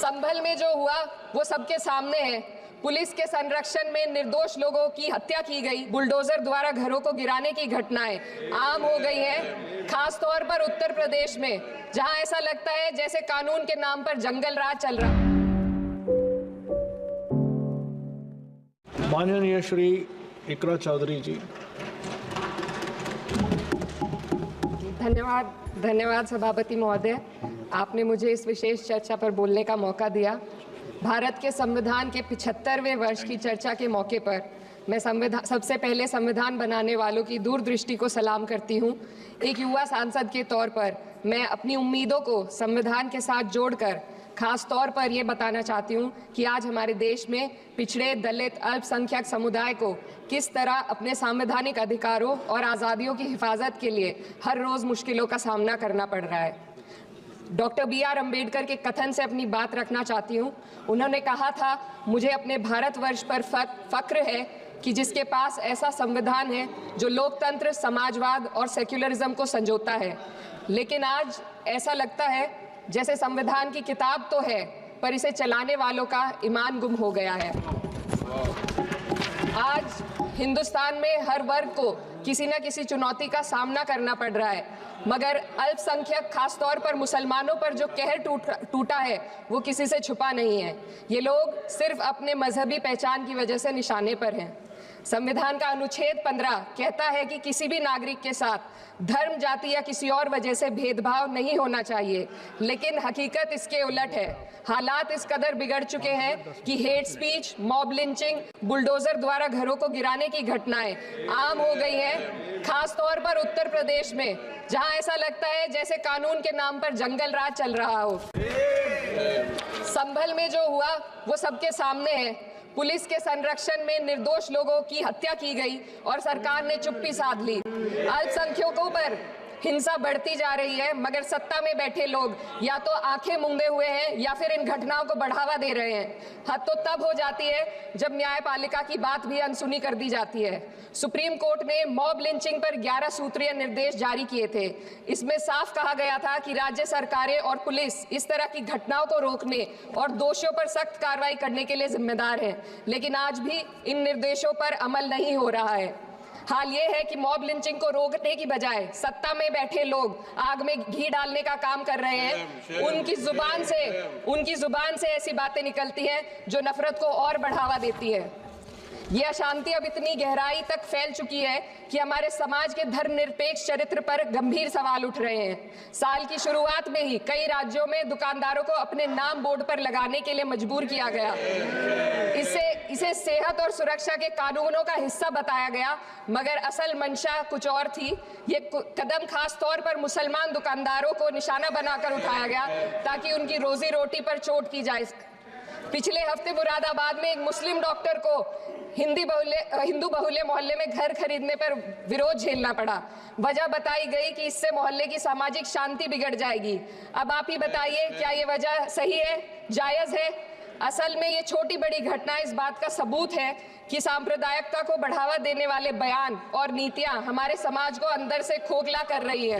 संभल में जो हुआ वो सबके सामने है। पुलिस के संरक्षण में निर्दोष लोगों की हत्या की गई, बुलडोजर द्वारा घरों को गिराने की घटनाएं आम हो गई हैं, खास तौर पर उत्तर प्रदेश में, जहां ऐसा लगता है जैसे कानून के नाम पर जंगल राज चल रहा। माननीय श्री इकरा चौधरी जी। धन्यवाद सभापति महोदय, आपने मुझे इस विशेष चर्चा पर बोलने का मौका दिया। भारत के संविधान के 75वें वर्ष की चर्चा के मौके पर मैं सबसे पहले संविधान बनाने वालों की दूरदृष्टि को सलाम करती हूँ। एक युवा सांसद के तौर पर मैं अपनी उम्मीदों को संविधान के साथ जोड़कर खास तौर पर ये बताना चाहती हूँ कि आज हमारे देश में पिछड़े, दलित, अल्पसंख्यक समुदाय को किस तरह अपने संवैधानिक अधिकारों और आज़ादियों की हिफाजत के लिए हर रोज़ मुश्किलों का सामना करना पड़ रहा है। Doctor B.R. अम्बेडकर के कथन से अपनी बात रखना चाहती हूँ। उन्होंने कहा था, मुझे अपने भारतवर्ष पर फक्र है कि जिसके पास ऐसा संविधान है जो लोकतंत्र, समाजवाद और सेक्युलरिज्म को संजोता है। लेकिन आज ऐसा लगता है जैसे संविधान की किताब तो है पर इसे चलाने वालों का ईमान गुम हो गया है। आज हिंदुस्तान में हर वर्ग को किसी न किसी चुनौती का सामना करना पड़ रहा है, मगर अल्पसंख्यक खासतौर पर मुसलमानों पर जो कहर टूटा है वो किसी से छुपा नहीं है। ये लोग सिर्फ अपने मजहबी पहचान की वजह से निशाने पर हैं। संविधान का अनुच्छेद 15 कहता है कि किसी भी नागरिक के साथ धर्म, जाति या किसी और वजह से भेदभाव नहीं होना चाहिए, लेकिन हकीकत इसके उलट है। हालात इस कदर बिगड़ चुके हैं कि hate speech, mob lynching, bulldozer द्वारा घरों को गिराने की घटनाएं आम हो गई हैं, खास तौर पर उत्तर प्रदेश में, जहां ऐसा लगता है जैसे कानून के नाम पर जंगल राज चल रहा हो। संभल में जो हुआ वो सबके सामने है। पुलिस के संरक्षण में निर्दोष लोगों की हत्या की गई और सरकार ने चुप्पी साध ली। अल्पसंख्यकों पर हिंसा बढ़ती जा रही है, मगर सत्ता में बैठे लोग या तो आंखें मूंदे हुए हैं या फिर इन घटनाओं को बढ़ावा दे रहे हैं। हद तो तब हो जाती है जब न्यायपालिका की बात भी अनसुनी कर दी जाती है। सुप्रीम कोर्ट ने मॉब लिंचिंग पर 11 सूत्रीय निर्देश जारी किए थे। इसमें साफ कहा गया था कि राज्य सरकारें और पुलिस इस तरह की घटनाओं को रोकने और दोषियों पर सख्त कार्रवाई करने के लिए जिम्मेदार हैं, लेकिन आज भी इन निर्देशों पर अमल नहीं हो रहा है। हाल ये है कि मॉब लिंचिंग को रोकने की बजाय सत्ता में बैठे लोग आग में घी डालने का काम कर रहे हैं। उनकी जुबान से ऐसी बातें निकलती हैं जो नफरत को और बढ़ावा देती है। ये अशांति अब इतनी गहराई तक फैल चुकी है कि हमारे समाज के धर्मनिरपेक्ष चरित्र पर गंभीर सवाल उठ रहे हैं। साल की शुरुआत में ही कई राज्यों में दुकानदारों को अपने नाम बोर्ड पर लगाने के लिए मजबूर किया गया। इसे सेहत और सुरक्षा के कानूनों का हिस्सा बताया गया, मगर असल मंशा कुछ और थी। ये कदम खास तौर पर मुसलमान दुकानदारों को निशाना बनाकर उठाया गया ताकि उनकी रोजी रोटी पर चोट की जाए। पिछले हफ्ते मुरादाबाद में एक मुस्लिम डॉक्टर को हिंदू बहुल्य मोहल्ले में घर खरीदने पर विरोध झेलना पड़ा। वजह बताई गई कि इससे मोहल्ले की सामाजिक शांति बिगड़ जाएगी। अब आप ही बताइए, क्या ये वजह सही है, जायज है? असल में ये छोटी बड़ी घटना इस बात का सबूत है कि सांप्रदायिकता को बढ़ावा देने वाले बयान और नीतियां हमारे समाज को अंदर से खोखला कर रही है।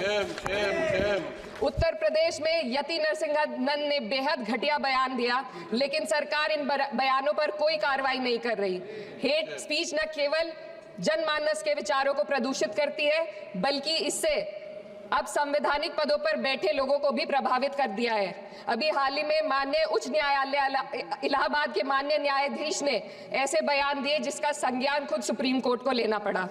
उत्तर प्रदेश में यति नरसिंहन ने बेहद घटिया बयान दिया, लेकिन सरकार इन बयानों पर कोई कार्रवाई नहीं कर रही। हेट स्पीच न केवल जनमानस के विचारों को प्रदूषित करती है, बल्कि इससे अब संवैधानिक पदों पर बैठे लोगों को भी प्रभावित कर दिया है। अभी हाल ही में माननीय उच्च न्यायालय इलाहाबाद के माननीय न्यायाधीश ने ऐसे बयान दिए जिसका संज्ञान खुद सुप्रीम कोर्ट को लेना पड़ा।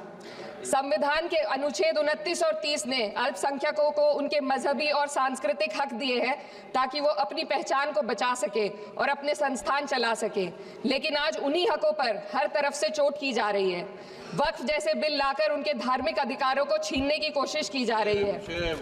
संविधान के अनुच्छेद 29 और 30 ने अल्पसंख्यकों को उनके मजहबी और सांस्कृतिक हक दिए हैं ताकि वो अपनी पहचान को बचा सके और अपने संस्थान चला सके, लेकिन आज उन्हीं हकों पर हर तरफ से चोट की जा रही है। वक्फ जैसे बिल लाकर उनके धार्मिक अधिकारों को छीनने की कोशिश की जा रही है।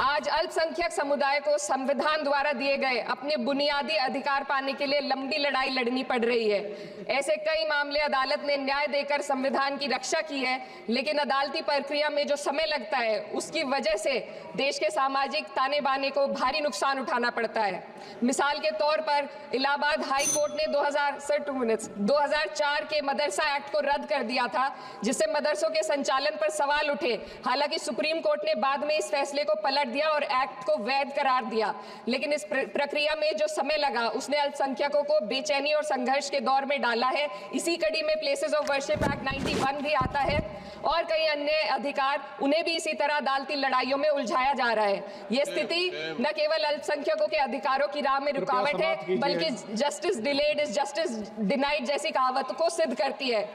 आज अल्पसंख्यक समुदाय को संविधान द्वारा दिए गए अपने बुनियादी अधिकार पाने के लिए लंबी लड़ाई लड़नी पड़ रही है। ऐसे कई मामले अदालत ने न्याय देकर संविधान की रक्षा की है, लेकिन अदालती प्रक्रिया में जो समय लगता है उसकी वजह से देश के सामाजिक ताने बाने को भारी नुकसान उठाना पड़ता है। मिसाल के तौर पर इलाहाबाद हाई कोर्ट ने 2004 के मदरसा एक्ट को रद्द कर दिया था, जिससे मदरसों के संचालन पर सवाल उठे। हालांकि सुप्रीम कोर्ट ने बाद में इस फैसले को पलट दिया और एक्ट को वैध करार दिया, लेकिन इस प्रक्रिया में जो समय लगा उसने अल्पसंख्यकों को बेचैनी और संघर्ष के दौर में डाला है। इसी कड़ी में प्लेसेस ऑफ वर्शिप एक्ट 91 भी आता है और कई अन्य अधिकार, उन्हें भी इसी तरह अदालती लड़ाइयों में उलझाया जा रहा है। ये स्थिति न केवल अल्पसंख्यकों के अधिकारों की राह में रुकावट है, बल्कि justice delayed is justice denied जैसी कहावत को सिद्ध करती है।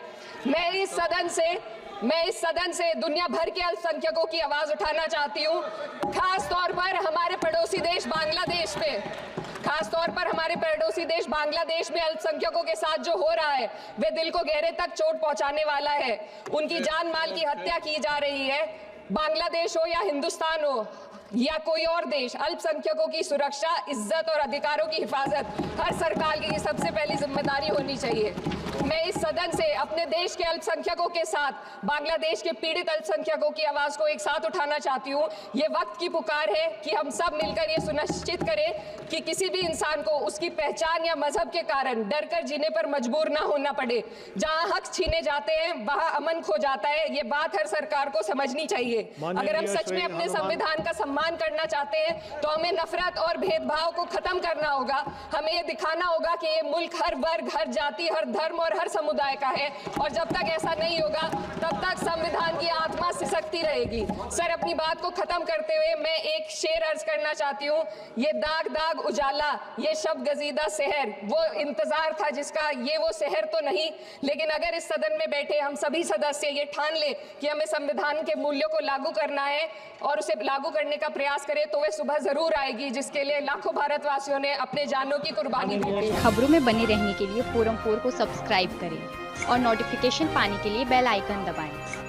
मैं इस सदन से दुनिया भर के अल्पसंख्यकों की आवाज उठाना चाहती हूँ, खास तौर पर हमारे पड़ोसी देश बांग्लादेश में अल्पसंख्यकों के साथ जो हो रहा है वे दिल को गहरे तक चोट पहुंचाने वाला है। उनकी जान माल की हत्या की जा रही है। बांग्लादेश हो या हिंदुस्तान हो या कोई और देश, अल्पसंख्यकों की सुरक्षा, इज्जत और अधिकारों की हिफाजत हर सरकार की सबसे पहली जिम्मेदारी होनी चाहिए। मैं इस सदन से अपने देश के अल्पसंख्यकों के साथ बांग्लादेश के पीड़ित अल्पसंख्यकों की आवाज को एक साथ उठाना चाहती हूँ। ये वक्त की पुकार है कि हम सब मिलकर ये सुनिश्चित करें कि किसी भी इंसान को उसकी पहचान या मजहब के कारण डरकर जीने पर मजबूर ना होना पड़े। जहाँ हक छीने जाते हैं वहाँ अमन खो जाता है। ये बात हर सरकार को समझनी चाहिए। अगर हम सच में अपने संविधान का सम्मान करना चाहते हैं तो हमें नफरत और भेदभाव को खत्म करना होगा। हमें ये दिखाना होगा कि ये मुल्क हर वर्ग, हर जाति, हर धर्म और हर समुदाय का है और जब तक ऐसा नहीं होगा तब तक संविधान की आत्मा सिसकती रहेगी। सर, अपनी बात को खत्म करते हुए मैं एक शेर अर्ज करना चाहती हूँ। ये दाग दाग उजाला, ये शब गजीदा शहर, वो इंतजार था जिसका, ये वो शहर तो नहीं। लेकिन अगर इस सदन में बैठे हम सभी सदस्य ये ठान ले कि हमें संविधान के मूल्यों को लागू करना है और उसे लागू करने का प्रयास करें तो वह सुबह जरूर आएगी, जिसके लिए लाखों भारतवासियों ने अपने जानों की कुर्बानी दी है। खबरों में बने रहने के लिए फोरम 4 को सब्सक्राइब करें और नोटिफिकेशन पाने के लिए बेल आइकन दबाएं।